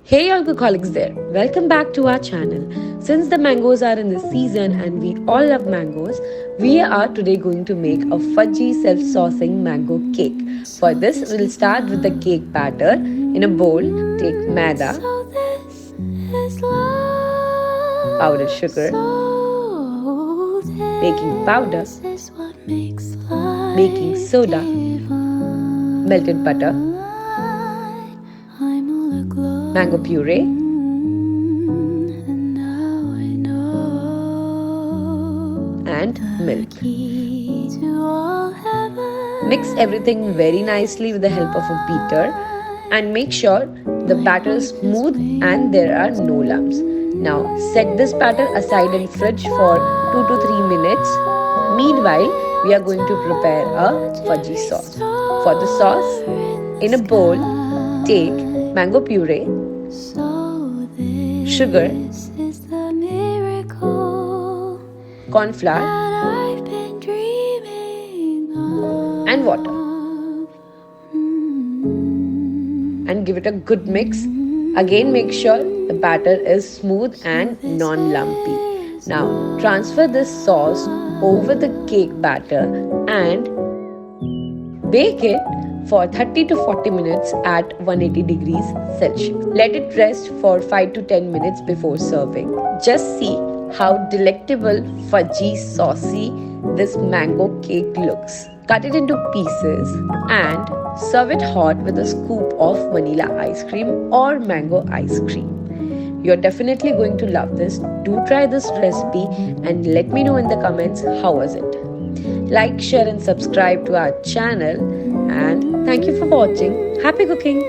Hey all cookaholics there, welcome back to our channel. Since the mangoes are in the season and we all love mangoes, we are today going to make a fudgy self-saucing mango cake. For this, we'll start with the cake batter. In a bowl, take Maida, powdered sugar, baking powder, baking soda, melted butter, mango puree, and milk. Mix everything very nicely with the help of a beater and make sure the batter is smooth and there are no lumps. Now set this batter aside in fridge for 2 to 3 minutes. Meanwhile, we are going to prepare a fudgy sauce. For the sauce, in a bowl, take mango puree, sugar, corn flour, and water, and give it a good mix. Again, make sure the batter is smooth and non-lumpy. Now transfer this sauce over the cake batter and bake it for 30 to 40 minutes at 180 degrees Celsius. Let it rest for 5 to 10 minutes before serving. Just see how delectable, fudgy, saucy this mango cake looks. Cut it into pieces and serve it hot with a scoop of vanilla ice cream or mango ice cream. You're definitely going to love this. Do try this recipe and let me know in the comments how was it. Like, share and subscribe to our channel, and thank you for watching. Happy cooking!